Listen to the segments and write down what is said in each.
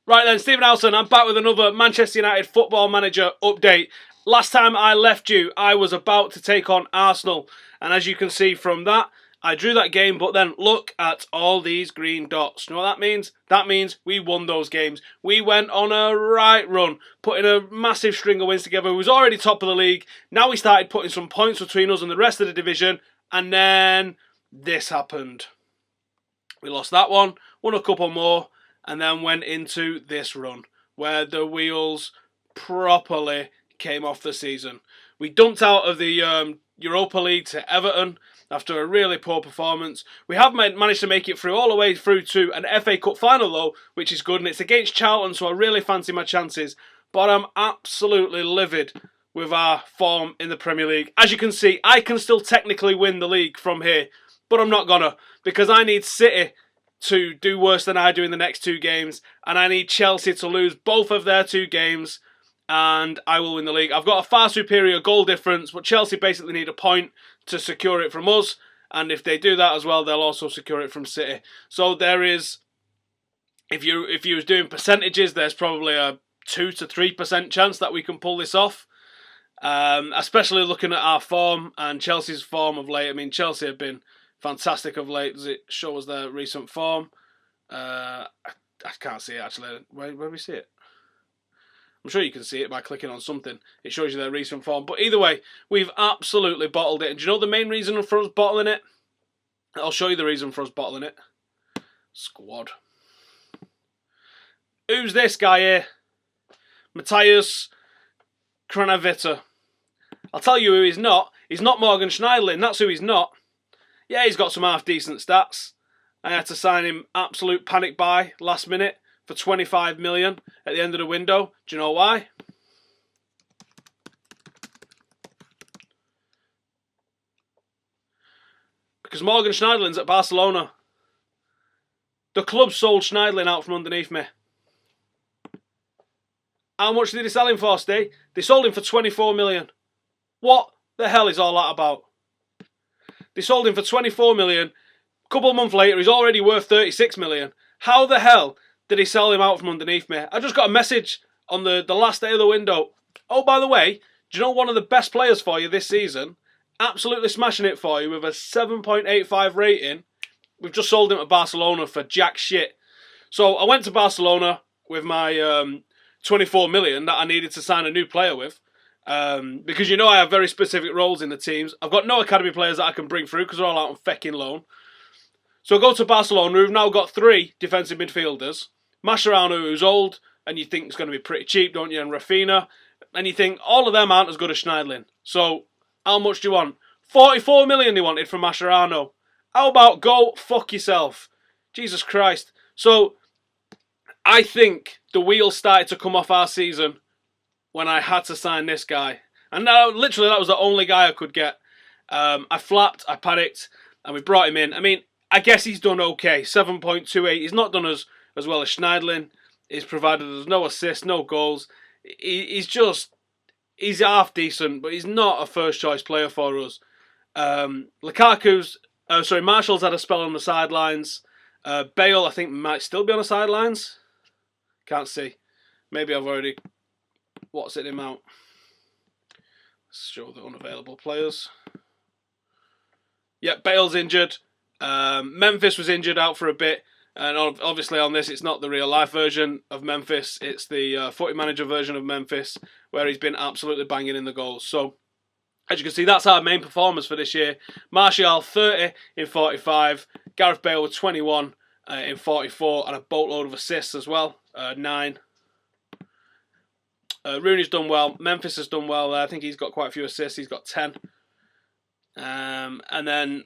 Right then, Stephen Howson, I'm back with another Manchester United Football Manager update. Last time I left you, I was about to take on Arsenal. And as you can see from that, I drew that game, but then look at all these green dots. You know what that means? That means we won those games. We went on a right run, putting a massive string of wins together. We was already top of the league. Now we started putting some points between us and the rest of the division. And then this happened. We lost that one, won a couple more, and then went into this run where the wheels properly came off the season. We dumped out of the Europa League to Everton after a really poor performance. We have managed to make it through all the way through to an FA Cup final though, which is good, and it's against Charlton, so I really fancy my chances. But I'm absolutely livid with our form in the Premier League. As you can see, I can still technically win the league from here, but I'm not gonna, because I need City to do worse than I do in the next two games, and I need Chelsea to lose both of their two games, and I will win the league. I've got a far superior goal difference, but Chelsea basically need a point to secure it from us, and if they do that as well, they'll also secure it from City. So there is, if you was doing percentages, there's probably a 2 to 3% chance that we can pull this off. Especially looking at our form and Chelsea's form of late. I mean, Chelsea have been fantastic of late. Does it show us their recent form? I can't see it actually. Where do we see it? I'm sure you can see it by clicking on something. It shows you their recent form. But either way, we've absolutely bottled it. And do you know the main reason for us bottling it? I'll show you the reason for us bottling it. Squad. Who's this guy here? Matthias Cranavita. I'll tell you who he's not. He's not Morgan Schneiderlin. That's who he's not. Yeah, he's got some half-decent stats. I had to sign him absolute panic buy last minute for 25 million at the end of the window. Do you know why? Because Morgan Schneiderlin's at Barcelona. The club sold Schneiderlin out from underneath me. How much did they sell him for, Steve? They sold him for 24 million. What the hell is all that about? They sold him for 24 million. A couple of months later, he's already worth 36 million. How the hell did he sell him out from underneath me? I just got a message on the last day of the window. Oh, by the way, do you know one of the best players for you this season? Absolutely smashing it for you with a 7.85 rating. We've just sold him to Barcelona for jack shit. So I went to Barcelona with my 24 million that I needed to sign a new player with. Because you know I have very specific roles in the teams. I've got no academy players that I can bring through because they're all out on fecking loan. So I go to Barcelona. We've now got 3 defensive midfielders. Mascherano, who's old, and you think it's going to be pretty cheap, don't you? And Rafinha. And you think all of them aren't as good as Schneiderlin. So how much do you want? 44 million they wanted from Mascherano. How about go fuck yourself? Jesus Christ. So I think the wheels started to come off our season when I had to sign this guy. And literally that was the only guy I could get. I flapped, I panicked, and we brought him in. I mean, I guess he's done okay. 7.28. He's not done as well as Schneiderlin. He's provided us no assists, no goals. He's half decent, but he's not a first choice player for us. Marshall's had a spell on the sidelines. Bale, I think, might still be on the sidelines. Can't see. Maybe I've already WhatsApped him out. Let's show the unavailable players. Yep, Bale's injured. Memphis was injured out for a bit. And obviously on this, it's not the real life version of Memphis. It's the footy manager version of Memphis, where he's been absolutely banging in the goals. So, as you can see, that's our main performers for this year. Martial, 30 in 45. Gareth Bale with 21 in 44. And a boatload of assists as well. 9. Rooney's done well. Memphis has done well. I think he's got quite a few assists. He's got 10. And then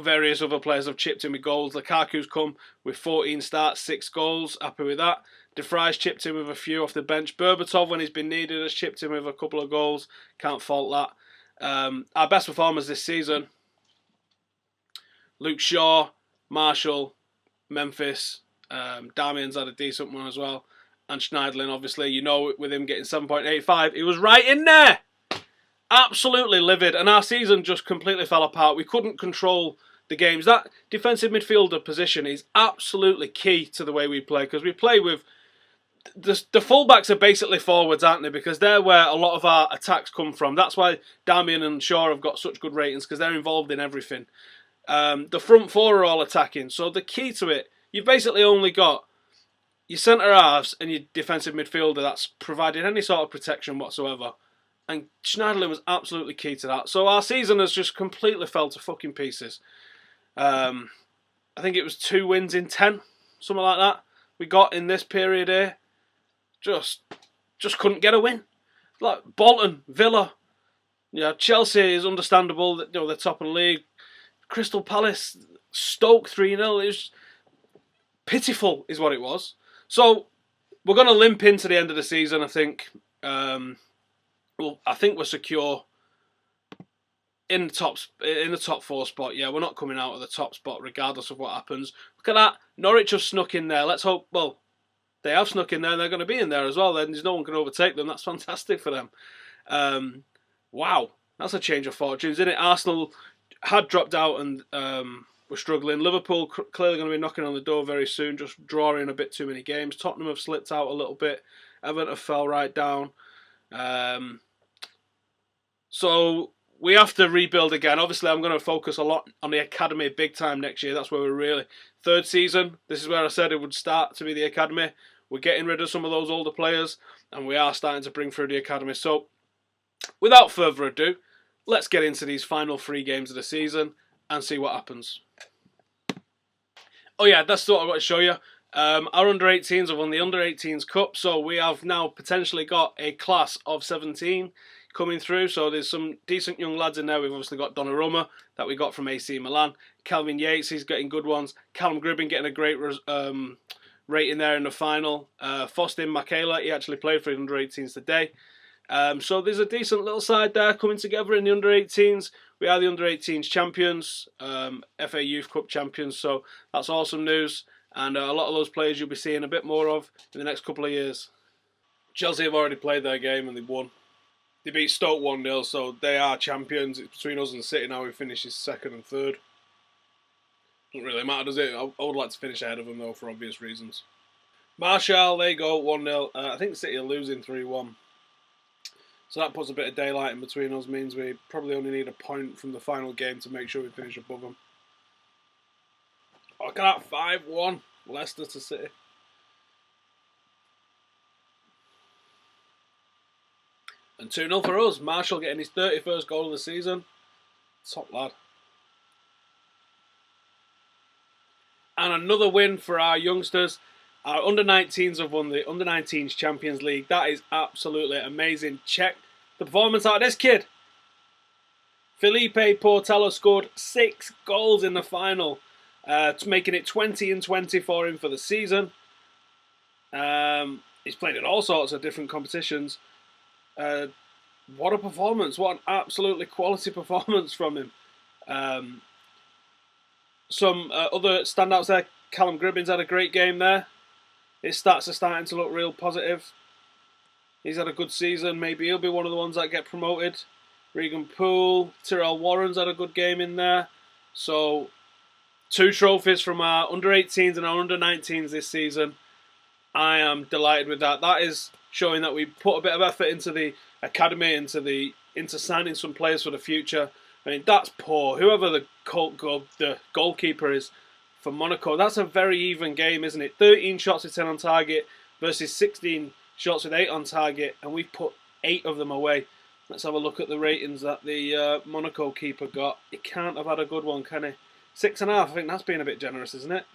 various other players have chipped in with goals. Lukaku's come with 14 starts, 6 goals. Happy with that. De Vrij's chipped in with a few off the bench. Berbatov, when he's been needed, has chipped in with a couple of goals. Can't fault that. Our best performers this season: Luke Shaw, Marshall, Memphis. Damian's had a decent one as well. And Schneiderlin, obviously, you know, with him getting 7.85, he was right in there. Absolutely livid. And our season just completely fell apart. We couldn't control the games. That defensive midfielder position is absolutely key to the way we play, because we play with the fullbacks are basically forwards, aren't they? Because they're where a lot of our attacks come from. That's why Damian and Shaw have got such good ratings, because they're involved in everything. The front four are all attacking. So the key to it, you've basically only got your centre halves and your defensive midfielder that's provided any sort of protection whatsoever. And Schneiderlin was absolutely key to that. So our season has just completely fell to fucking pieces. I think it was 2 wins in 10, something like that. We got in this period here. Just couldn't get a win. Like Bolton, Villa, Chelsea is understandable that they're top of the league. Crystal Palace, Stoke 3-0. It was pitiful, is what it was. So we're going to limp into the end of the season, I think. I think we're secure in the top 4 spot. Yeah, we're not coming out of the top spot regardless of what happens. Look at that. Norwich have snuck in there. Let's hope. Well, they have snuck in there, and they're going to be in there as well. Then there's no one can overtake them. That's fantastic for them. Wow, that's a change of fortunes, isn't it? Arsenal had dropped out and were struggling. Liverpool clearly going to be knocking on the door very soon, just drawing a bit too many games. Tottenham have slipped out a little bit. Everton have fell right down. So we have to rebuild again. Obviously, I'm going to focus a lot on the academy big time next year. That's where we're really... Third season, this is where I said it would start to be the academy. We're getting rid of some of those older players, and we are starting to bring through the academy. So, without further ado, let's get into these final 3 games of the season and see what happens. Oh yeah, that's what I've got to show you. Our under-18s have won the under-18s Cup, so we have now potentially got a class of 17 coming through. So there's some decent young lads in there. We've obviously got Donnarumma that we got from AC Milan. Calvin Yates, he's getting good ones. Callum Gribbin getting a great rating there in the final. Faustin Michaela, he actually played for the under-18s today. So there's a decent little side there coming together in the under-18s. We are the under-18s champions, FA Youth Cup champions, so that's awesome news. And a lot of those players you'll be seeing a bit more of in the next couple of years. Chelsea have already played their game and they won. They beat Stoke 1-0, so they are champions. It's between us and City now. We finishes 2nd and 3rd. Doesn't really matter, does it? I would like to finish ahead of them, though, for obvious reasons. Martial, they go 1-0. I think City are losing 3-1. So that puts a bit of daylight in between us, means we probably only need a point from the final game to make sure we finish above them. Look at that, 5-1. Leicester to City. And 2-0 for us. Martial getting his 31st goal of the season. Top lad. And another win for our youngsters. Our under-19s have won the under-19s Champions League. That is absolutely amazing. Check the performance out of this kid. Felipe Portela scored 6 goals in the final, making it 20 and 20 for him for the season. He's played in all sorts of different competitions. What a performance. What an absolutely quality performance from him. Some other standouts there. Callum Gribbin's had a great game there. His stats are starting to look real positive. He's had a good season. Maybe he'll be one of the ones that get promoted. Regan Poole, Tyrell Warren's had a good game in there. So, 2 trophies from our under-18s and our under-19s this season. I am delighted with that. That is showing that we put a bit of effort into the academy, into signing some players for the future. I mean, that's poor. Whoever the goalkeeper is for Monaco, that's a very even game, isn't it? 13 shots with 10 on target versus 16 shots with 8 on target, and we've put 8 of them away. Let's have a look at the ratings that the Monaco keeper got. He can't have had a good one, can he? 6.5, I think that's being a bit generous, isn't it?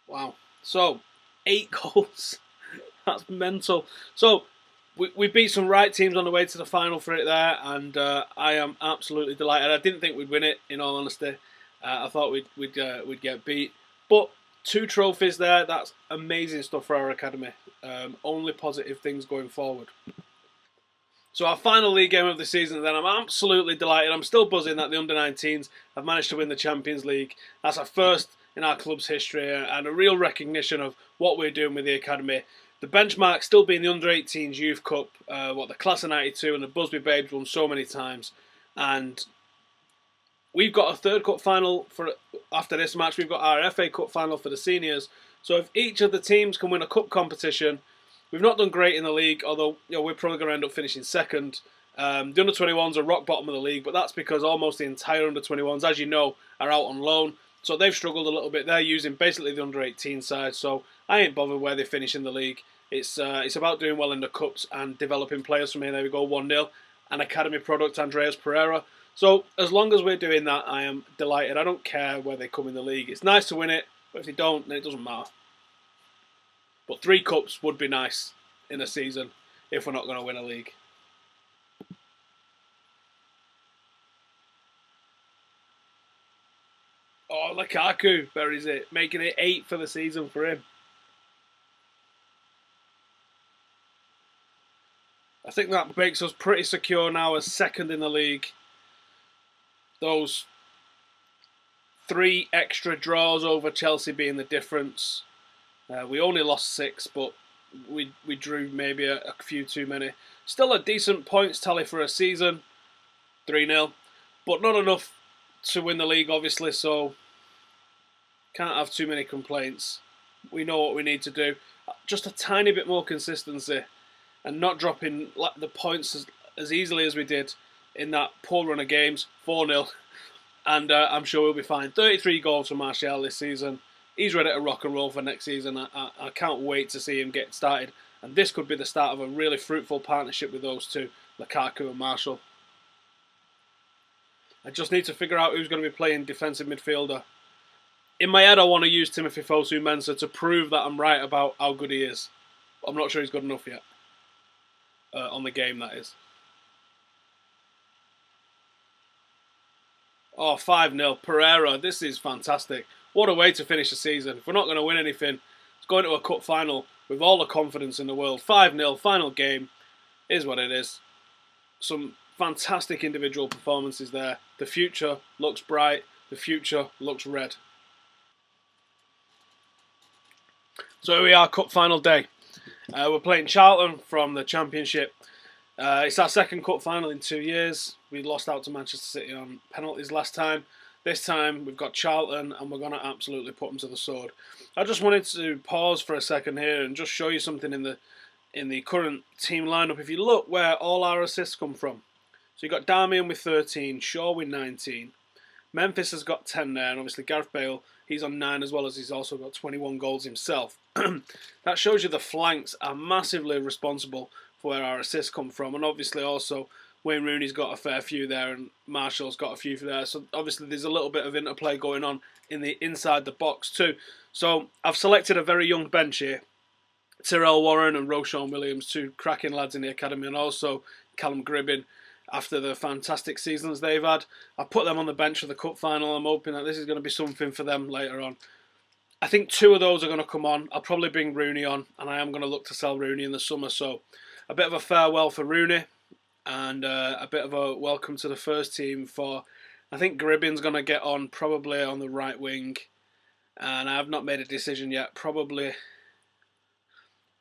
Wow. So, 8 goals. That's mental. So, we beat some right teams on the way to the final for it there, and I am absolutely delighted. I didn't think we'd win it, in all honesty. I thought we'd get beat. But 2 trophies there, that's amazing stuff for our academy. Only positive things going forward. So our final league game of the season then, I'm absolutely delighted. I'm still buzzing that the under-19s have managed to win the Champions League. That's our first in our club's history and a real recognition of what we're doing with the academy. The benchmark still being the under-18s Youth Cup, the Class of 92 and the Busby Babes won so many times. And we've got a third cup final for after this match. We've got our FA Cup final for the seniors. So if each of the teams can win a cup competition, we've not done great in the league, although we're probably going to end up finishing second. The under-21s are rock bottom of the league, but that's because almost the entire under-21s, as you know, are out on loan. So they've struggled a little bit. They're using basically the under-18 side, so I ain't bothered where they finish in the league. It's about doing well in the cups and developing players from here. There we go, 1-0. An academy product, Andreas Pereira. So as long as we're doing that, I am delighted. I don't care where they come in the league. It's nice to win it, but if they don't, then it doesn't matter. But 3 cups would be nice in a season if we're not going to win a league. Oh, Lukaku buries it, making it 8 for the season for him. I think that makes us pretty secure now as second in the league. Those 3 extra draws over Chelsea being the difference. We only lost 6, but we drew maybe a few too many. Still a decent points tally for a season, 3-0, but not enough to win the league, obviously, so can't have too many complaints. We know what we need to do. Just a tiny bit more consistency and not dropping the points as easily as we did in that poor run of games, 4-0, and I'm sure we'll be fine. 33 goals for Martial this season. He's ready to rock and roll for next season. I can't wait to see him get started. And this could be the start of a really fruitful partnership with those two, Lukaku and Martial. I just need to figure out who's going to be playing defensive midfielder. In my head, I want to use Timothy Fosu-Mensah to prove that I'm right about how good he is. But I'm not sure he's good enough yet. On the game, that is. Oh, 5-0. Pereira, this is fantastic. What a way to finish the season. If we're not going to win anything, it's going to a cup final with all the confidence in the world. 5-0, final game, is what it is. Some fantastic individual performances there. The future looks bright. The future looks red. So here we are, cup final day. We're playing Charlton from the Championship. It's our second cup final in 2 years. We lost out to Manchester City on penalties last time. This time we've got Charlton and we're going to absolutely put them to the sword. I just wanted to pause for a second here and just show you something in the current team lineup. If you look where all our assists come from. So you've got Darmian with 13, Shaw with 19. Memphis has got 10 there, and obviously Gareth Bale, he's on 9 as well as he's also got 21 goals himself. That shows you the flanks are massively responsible for where our assists come from, and obviously also Wayne Rooney's got a fair few there and Marshall's got a few there, so obviously there's a little bit of interplay going on in the inside the box too. So I've selected a very young bench here. Tyrell Warren and Roshan Williams, 2 cracking lads in the academy, and also Callum Gribbin. After the fantastic seasons they've had, I put them on the bench for the cup final. I'm hoping that this is going to be something for them later on. I think 2 of those are going to come on. I'll probably bring Rooney on, and I am going to look to sell Rooney in the summer. So a bit of a farewell for Rooney, and a bit of a welcome to the first team for, I think Gribbin's going to get on probably on the right wing, and I have not made a decision yet. Probably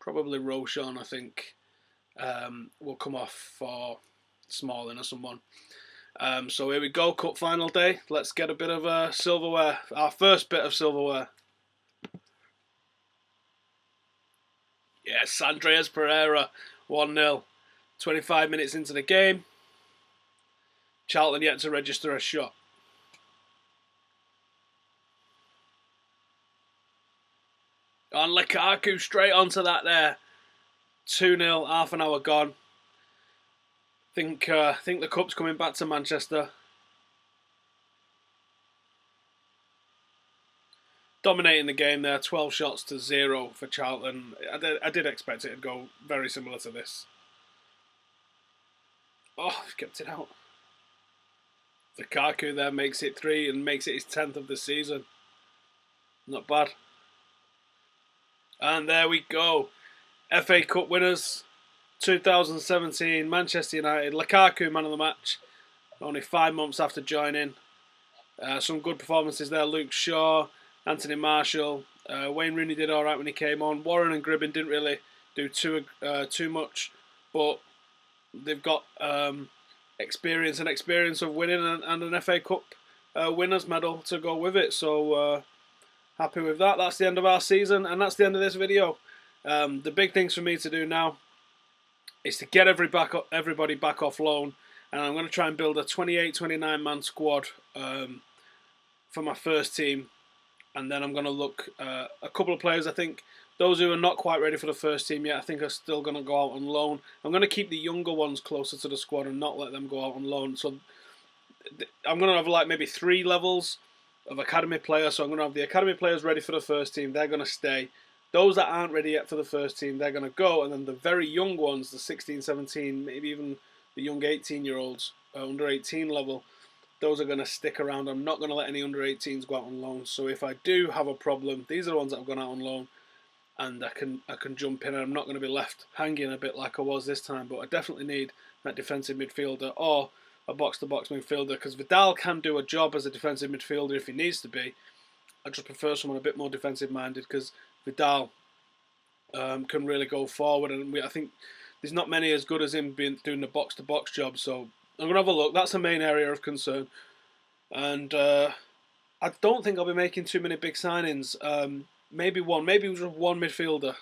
Roshan, I think, will come off for Smalling or someone. So here we go, cup final day. Let's get a bit of silverware, our first bit of silverware. Yes, Andreas Pereira, 1-0. 25 minutes into the game. Charlton yet to register a shot. And Lukaku straight onto that there. 2-0, half an hour gone. Think the cup's coming back to Manchester. Dominating the game there, 12 shots to 0 for Charlton. I did expect it to go very similar to this. Oh, kept it out. Lukaku there makes it 3 and makes it his 10th of the season. Not bad. And there we go. FA Cup winners. 2017, Manchester United. Lukaku, man of the match. Only 5 months after joining. Some good performances there. Luke Shaw, Anthony Marshall. Wayne Rooney did alright when he came on. Warren and Gribbin didn't really do too much. But they've got experience of winning and an FA Cup winners medal to go with it. So happy with that. That's the end of our season, and that's the end of this video. The big things for me to do now is to get everybody back off loan, and I'm going to try and build a 28-29 man squad for my first team, and then I'm going to look a couple of players. I think those who are not quite ready for the first team yet, I think are still going to go out on loan. I'm going to keep the younger ones closer to the squad and not let them go out on loan. So I'm going to have like maybe 3 levels of academy players. So I'm going to have the academy players ready for the first team. They're going to stay. Those that aren't ready yet for the first team, they're going to go. And then the very young ones, the 16, 17, maybe even the young 18-year-olds, under 18 level, those are going to stick around. I'm not going to let any under 18s go out on loan. So if I do have a problem, these are the ones that have gone out on loan, and I can jump in, and I'm not going to be left hanging a bit like I was this time. But I definitely need that defensive midfielder or a box-to-box midfielder, because Vidal can do a job as a defensive midfielder if he needs to be. I just prefer someone a bit more defensive-minded, because Vidal can really go forward, and I think there's not many as good as him doing the box-to-box job. So I'm going to have a look. That's the main area of concern. And I don't think I'll be making too many big signings. Maybe just one midfielder,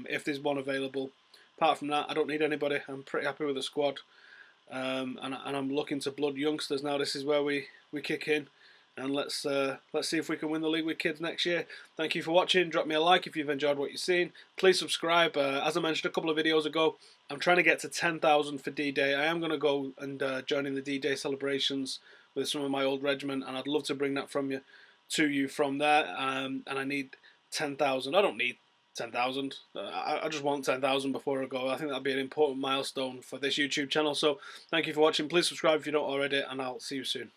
if there's one available. Apart from that, I don't need anybody. I'm pretty happy with the squad. And I'm looking to blood youngsters now. This is where we kick in. And let's see if we can win the league with kids next year. Thank you for watching. Drop me a like if you've enjoyed what you've seen. Please subscribe. As I mentioned a couple of videos ago, I'm trying to get to 10,000 for D-Day. I am going to go and join in the D-Day celebrations with some of my old regiment, and I'd love to bring that to you from there. And I need 10,000. I don't need 10,000. I just want 10,000 before I go. I think that'd be an important milestone for this YouTube channel. So thank you for watching. Please subscribe if you don't already, and I'll see you soon.